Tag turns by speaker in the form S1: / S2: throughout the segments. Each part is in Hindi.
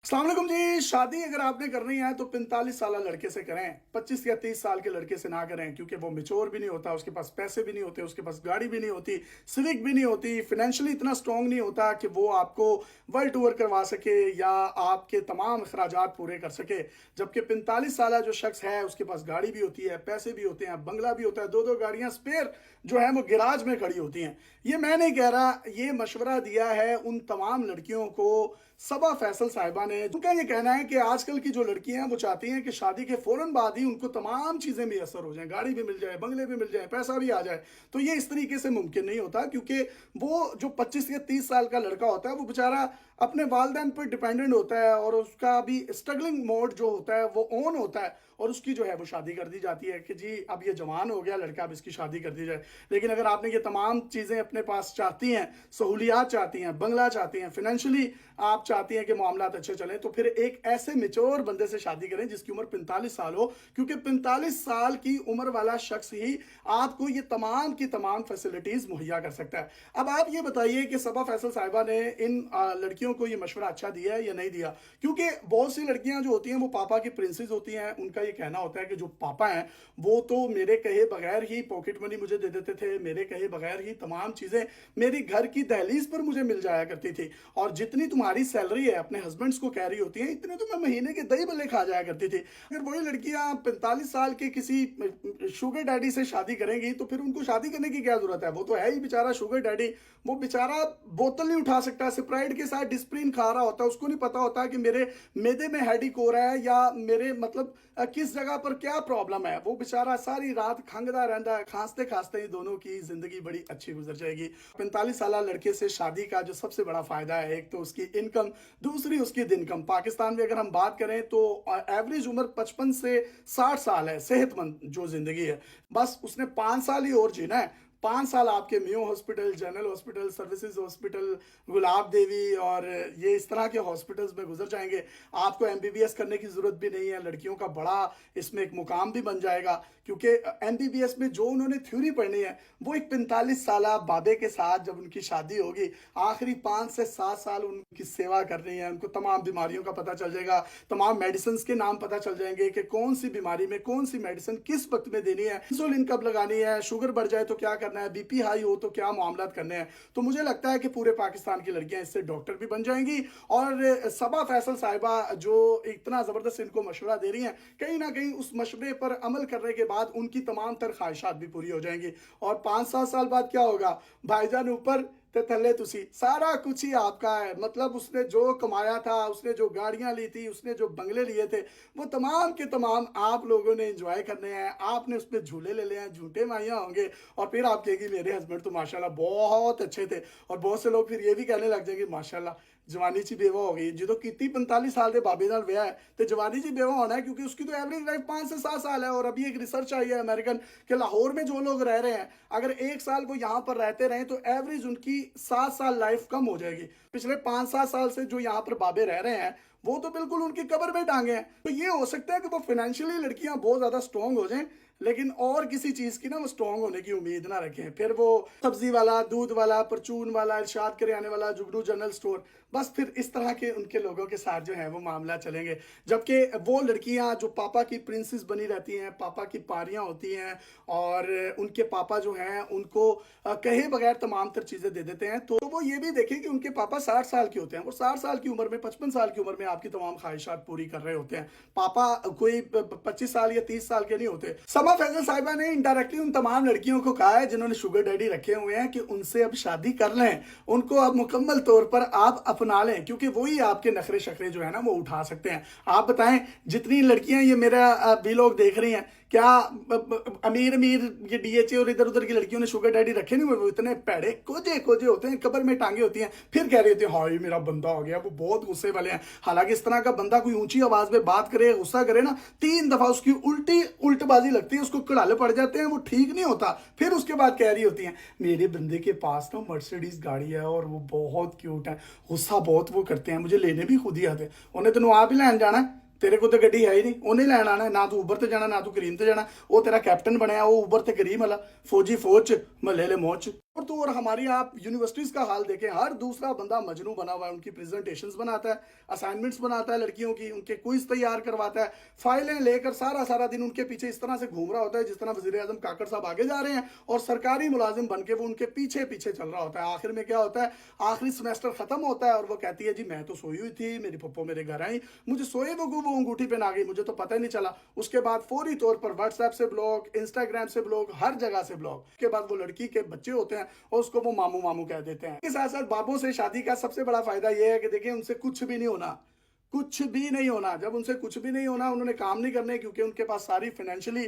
S1: अस्सलाम वालेकुम जी। शादी अगर आपने करनी है तो 45 साल लड़के से करें, 25 या 30 साल के लड़के से ना करें, क्योंकि वो मेच्योर भी नहीं होता, उसके पास पैसे भी नहीं होते, उसके पास गाड़ी भी नहीं होती, सिविक भी नहीं होती, फाइनेंशियली इतना स्ट्रांग नहीं होता कि वो आपको वर्ल्ड टूर करवा सके या आपके तमाम अखराजात पूरे कर सके। जबकि 45 साल जो शख्स है उसके पास गाड़ी भी होती है, पैसे भी होते हैं, बंगला भी होता है, दो दो गाड़ियां स्पेयर जो है वो गिराज में खड़ी होती हैं। ये मैं नहीं कह रहा, ये मशवरा दिया है उन तमाम लड़कियों को सबा फैसल साहिबा ने। उनका ये कहना है कि आजकल की जो लड़कियां हैं वो चाहती हैं कि शादी के फौरन बाद ही उनको तमाम चीजें मैसर हो जाएं, गाड़ी भी मिल जाए, बंगले भी मिल जाए, पैसा भी आ जाए। तो ये इस तरीके से मुमकिन नहीं होता, क्योंकि वो जो 25 या 30 साल का लड़का होता है वो बेचारा अपने वालदैन पर डिपेंडेंट होता है और उसका भी स्ट्रगलिंग मोड जो होता है वो ऑन होता है और उसकी जो है वो शादी कर दी जाती है कि जी अब ये जवान हो गया लड़का, अब इसकी शादी कर दी जाए। लेकिन अगर आपने ये तमाम चीज़ें अपने पास चाहती हैं, सहूलियात चाहती हैं, बंगला चाहती हैं, फाइनेंशियली आप चाहती हैं कि मामला अच्छे चलें, तो फिर एक ऐसे मेच्योर बंदे से शादी करें जिसकी उम्र 45 साल हो, क्योंकि 45 साल की उम्र वाला शख्स ही आपको ये तमाम की तमाम फैसिलिटीज़ मुहैया कर सकता है। अब आप ये बताइए कि सबा फैसल साहिबा ने इन लड़कियों को ये मशवरा अच्छा दिया है या नहीं दिया? क्योंकि बहुत सी लड़कियां जो होती हैं वो पापा की प्रिंसेस होती हैं। उनका ये कहना होता है कि जो पापा हैं वो तो मेरे कहे बगैर ही पॉकेट मनी मुझे दे देते थे, मेरे कहे बगैर ही तमाम चीज़ें मेरी घर की दहलीज पर मुझे मिल जाया करती थी, और जितनी तुम्हारी सैलरी है अपने हस्बैंड्स को कह रही होती है इतने तो मैं महीने के दही बल्ले खा जाया करती थी। अगर वही लड़कियां 45 साल के किसी शुगर डैडी से शादी करेंगी तो फिर उनको शादी करने की क्या जरूरत है? वो तो है ही बेचारा शुगर डैडी, वो बेचारा बोतल नहीं उठा सकता, स्प्राइट के साथ डिस्प्रिन खा रहा होता है, उसको नहीं पता होता कि मेरे मैदे में हेडिक हो रहा है या मेरे मतलब किस जगह पर क्या प्रॉब्लम है। वो बेचारा सारी रात खंगदा रहता है, खांसते खांसते ही दोनों की जिंदगी बड़ी अच्छी गुजर जाएगी। 45 साल लड़के से शादी का जो सबसे बड़ा फायदा है, एक तो उसकी इनकम, दूसरी उसकी दिनकम। पाकिस्तान में अगर हम बात करें तो एवरेज उम्र 55 से 60 साल है सेहतमंद जो जिंदगी है। बस उसने 5 साल ही और जीना है। 5 साल आपके Mayo hospital, general hospital, services hospital, Gulab Devi और ये इस तरह के हॉस्पिटल्स में गुजर जाएंगे। आपको एमबीबीएस करने की ज़रूरत भी नहीं है, लड़कियों का बड़ा इसमें एक मुकाम भी बन जाएगा, क्योंकि एमबीबीएस में जो उन्होंने थ्योरी पढ़नी है वो एक 45 साल बाबे के साथ जब उनकी शादी होगी, आखिरी 5 से 7 साल उनकी सेवा करनी है। उनको तमाम बीमारियों का पता चल जाएगा, तमाम मेडिसिन के नाम पता चल जाएंगे कि कौन सी बीमारी में कौन सी मेडिसिन किस वक्त में देनी है, इंसुलिन कब लगानी है, शुगर बढ़ जाए तो क्या करना है, बीपी हाई हो तो क्या मामला करने हैं। तो मुझे लगता है कि पूरे पाकिस्तान की लड़कियां इससे डॉक्टर भी बन जाएंगी। और सबा फैसल साहिबा जो इतना जबरदस्त इनको मशवरा दे रही हैं, कहीं ना कहीं उस मशवरे पर अमल करने के बाद उनकी तमाम तर ख्वाहिशात भी पूरी हो जाएंगी। और 5-7 साल बाद क्या होगा, भाईजान ऊपर ते थल्ले तुसी, सारा कुछ ही आपका है। मतलब उसने जो कमाया था, उसने जो गाड़ियां ली थी, उसने जो बंगले लिए थे, वो तमाम के तमाम आप लोगों ने एंजॉय करने हैं। आपने उस पर झूले ले लिए हैं, झूठे माइया होंगे, और फिर आप कहेगी मेरे हस्बैंड तो माशाल्लाह बहुत अच्छे थे। और बहुत से लोग फिर ये भी कहने लग जाएंगे माशाल्लाह जवानी ची बेवा हो गई, जो की 45 साल के बाबे नाल विआह है तो जवानी ची बेवा होना है, क्योंकि उसकी तो एवरेज लाइफ 5 से 7 साल है। और अभी एक रिसर्च आई है अमेरिकन कि लाहौर में जो लोग रह रहे हैं अगर 1 साल वो यहाँ पर रहते रहे तो एवरेज उनकी 7 साल लाइफ कम हो जाएगी। पिछले 5-7 साल से जो यहाँ पर बाबे रह रहे हैं वो तो बिल्कुल उनकी कब्र में टांगे हैं। तो ये हो सकता है कि वो फाइनेंशियली लड़कियां बहुत ज्यादा स्ट्रांग हो जाएं, लेकिन और किसी चीज की ना वो स्ट्रांग होने की उम्मीद ना रखें। फिर वो सब्जी वाला, दूध वाला, परचून वाला, इरशाद करियाने वाला, जुगनू जनरल स्टोर, बस फिर इस तरह के उनके लोगों के साथ जो है वो मामला चलेंगे। जबकि वो लड़कियां जो पापा की प्रिंसेस बनी रहती हैं, पापा की पारियां होती हैं, और उनके पापा जो हैं उनको कहे बगैर तमाम तर चीजें दे देते हैं, तो वो ये भी देखें कि उनके पापा 60 साल के होते हैं। वो 60 साल की उम्र में, 55 साल की उम्र में आपकी तमाम ख्वाहिशात पूरी कर रहे होते हैं। पापा कोई 25 साल या 30 साल के नहीं होते। सबा फैसल साहिबा ने इनडायरेक्टली उन तमाम लड़कियों को कहा है जिन्होंने शुगर डैडी रखे हुए हैं कि उनसे अब शादी कर लें, उनको अब मुकम्मल तौर पर आप अपना लें, क्योंकि वही आपके नखरे शखरे जो है ना वो उठा सकते हैं। आप बताएं जितनी लड़कियां ये मेरा वीलॉग देख रही हैं, क्या अमीर अमीर ये डीएचए और इधर उधर की लड़कियों ने शुगर डैडी रखे नहीं हुए? वो इतने पैड़े कोजे कोजे होते हैं, कब्र में टांगे होती हैं, फिर कह रही होती है हाय मेरा बंदा हो गया। वो बहुत गुस्से वाले हैं। हालांकि इस तरह का बंदा कोई ऊंची आवाज में बात करे, गुस्सा करे ना, 3 दफा उसकी उल्टबाजी लगती है, उसको कड़ाले पड़ जाते हैं, वो ठीक नहीं होता। फिर उसके बाद कह रही होती हैं मेरे बंदे के पास ना मर्सिडीज गाड़ी है और वो बहुत क्यूट है। गुस्सा बहुत वो करते हैं, मुझे लेने भी खुद ही आते। उन्हें तेन आप ही लैन जाना है, तेरे को तो गड्डी है ही नहीं, उन्हें लैन आना है। ना तू उबर ते जाना, ना तू करीम ते जाना। वो तेरा कैप्टन बनया, वो उबर ते करीम वाला, फौजी फौज च, महल्ले ले मौज च। और हमारी आप यूनिवर्सिटीज का हाल देखें, हर दूसरा बंदा मजनू बना हुआ है। उनकी प्रेजेंटेशंस बनाता है, असाइनमेंट्स बनाता है लड़कियों की, उनके क्विज तैयार करवाता है, फाइलें लेकर सारा सारा दिन उनके पीछे इस तरह से घूम रहा होता है जिस तरह वजीर आजम काकड़ साहब आगे जा रहे हैं और सरकारी मुलाजिम बन के वो उनके पीछे पीछे चल रहा होता है। आखिर में क्या होता है, आखिरी सेमेस्टर खत्म होता है और वो कहती है जी मैं तो सोई हुई थी, मेरी पप्पो मेरे घर आई, मुझे सोए वो अंगूठी पहना गई, मुझे तो पता ही नहीं चला। उसके बाद फौरी तौर पर व्हाट्सएप से ब्लॉक, इंस्टाग्राम से ब्लॉक, हर जगह से ब्लॉक। उसके बाद वो लड़की के बच्चे होते हैं और उसको वो मामू मामू कह देते हैं। इसके साथ साथ बाबों से शादी का सबसे बड़ा फायदा यह है कि देखिए उनसे कुछ भी नहीं होना, कुछ भी नहीं होना। जब उनसे कुछ भी नहीं होना, उन्होंने काम नहीं करने, क्योंकि उनके पास सारी फाइनेंशियली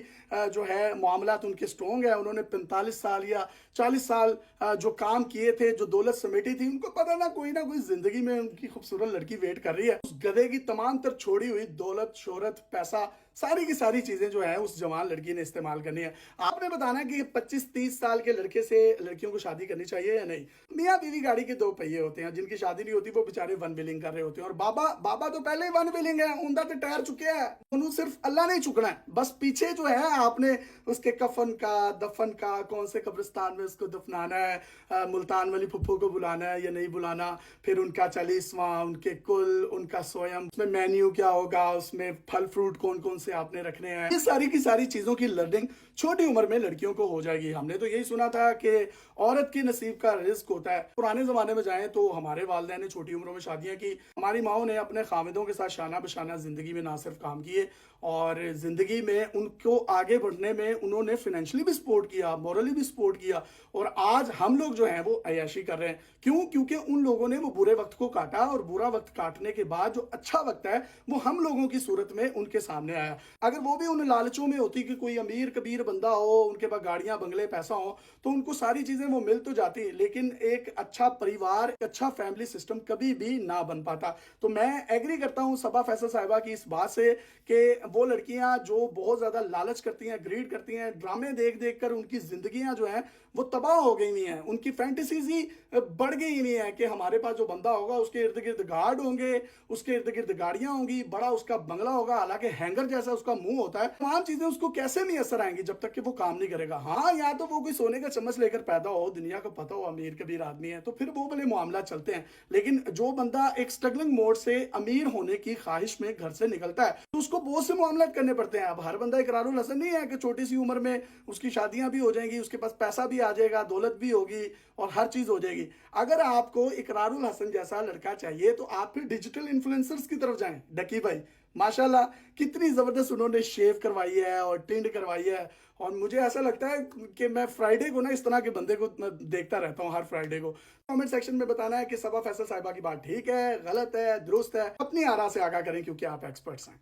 S1: जो है मामलात उनके स्ट्रॉन्ग है। उन्होंने 45 साल या 40 साल जो काम किए थे, जो दौलत समेटी थी, उनको पता ना कोई जिंदगी में उनकी खूबसूरत लड़की वेट कर रही है। उस गधे की तमाम तर छोड़ी हुई दौलत, शोहरत, पैसा, सारी की सारी चीजें जो है उस जवान लड़की ने इस्तेमाल करनी है। आपने बताना कि 25-30 साल के लड़के से लड़कियों को शादी करनी चाहिए या नहीं। मियाँ बीवी गाड़ी के दो पहिए होते हैं, जिनकी शादी नहीं होती वो बेचारे वन व्हीलिंग कर रहे होते हैं। और बाबा तो पहले ही वन व्हीलिंग है, उनका तो टायर चुके हैं। उन्होंने सिर्फ अल्लाह नहीं चुकना है, बस पीछे जो है आपने उसके कफन का, दफन का, कौन से कब्रिस्तान में उसको दफनाना है, मुल्तान वाली फुफ्फो को बुलाना है या नहीं बुलाना, फिर उनका चालीसवां, उनके कुल, उनका स्वयं, उसमें मेन्यू क्या होगा, उसमें फल फ्रूट कौन कौन से आपने रखने हैं, ये सारी की सारी चीजों की लर्निंग छोटी उम्र में लड़कियों को हो जाएगी। हमने तो यही सुना था कि औरत की नसीब का रिस्क होता है। पुराने जमाने में जाएं तो हमारे वालिदैन ने छोटी उम्रों में शादियां की। हमारी माओ ने अपने खामिदों के साथ शाना बशाना जिंदगी में ना सिर्फ काम किए और जिंदगी में उनको आगे बढ़ने में उन्होंने फाइनेंशियली भी सपोर्ट किया, मॉरली भी सपोर्ट किया। और आज हम लोग जो हैं वो अयाशी कर रहे हैं। क्यों? क्योंकि उन लोगों ने वो बुरे वक्त को काटा और बुरा वक्त काटने के बाद जो अच्छा वक्त है वो हम लोगों की सूरत में उनके सामने आया। अगर वो भी उन लालचों में होती कि कोई अमीर कबीर बंदा हो, उनके पास गाड़ियां बंगले पैसा हो, तो उनको सारी चीजें वो मिल तो जाती, लेकिन एक अच्छा परिवार, अच्छा फैमिली सिस्टम कभी भी ना बन पाता। तो मैं एग्री करता हूं सबा फैसल साहिबा की इस बात से कि वो लड़कियां जो बहुत ज्यादा लालच करती हैं, ग्रीड करती हैं, ड्रामे देख देख कर उनकी जिंदगियां जो हैं वो तबाह हो गई हुई हैं। उनकी फैंटेसीज ही बढ़ गई हुई हैं कि हमारे पास जो बंदा होगा उसके इर्द गिर्द गार्ड होंगे, उसके इर्द गिर्द गाड़ियां होंगी, बड़ा उसका बंगला होगा, हालांकि हैंगर जैसा उसका मुंह होता है। तमाम चीजें उसको कैसे नहीं असर आएंगी जब तक कि वो काम नहीं करेगा। हाँ, या तो वो कोई सोने का चम्मच लेकर पैदा हो, दुनिया को पता हो अमीर कबीर आदमी है, तो फिर वो भले मामला चलते हैं। लेकिन जो बंदा एक स्ट्रगलिंग मोड से अमीर होने की ख्वाहिश में घर से निकलता है तो उसको बहुत से मामला करने पड़ते हैं। अब हर बंदा इकरारुल हसन नहीं है कि छोटी सी उम्र में उसकी शादियां भी हो जाएंगी, उसके पास पैसा भी आ जाएगा, दौलत भी होगी और हर चीज हो जाएगी। अगर आपको इकरारुल हसन जैसा लड़का चाहिए तो आप फिर डिजिटल इन्फ्लुएंसर्स की तरफ जाएं। डकी भाई माशाल्लाह कितनी जबरदस्त उन्होंने शेव करवाई है और टिंड करवाई है। और मुझे ऐसा लगता है कि मैं फ्राइडे को ना इस तरह के बंदे को देखता रहता हूँ हर फ्राइडे को। कमेंट सेक्शन में बताना है कि सबा फैसल साहिबा की बात ठीक है, गलत है, दुरुस्त है। अपनी आरा से आगाह करें क्योंकि आप एक्सपर्ट्स हैं।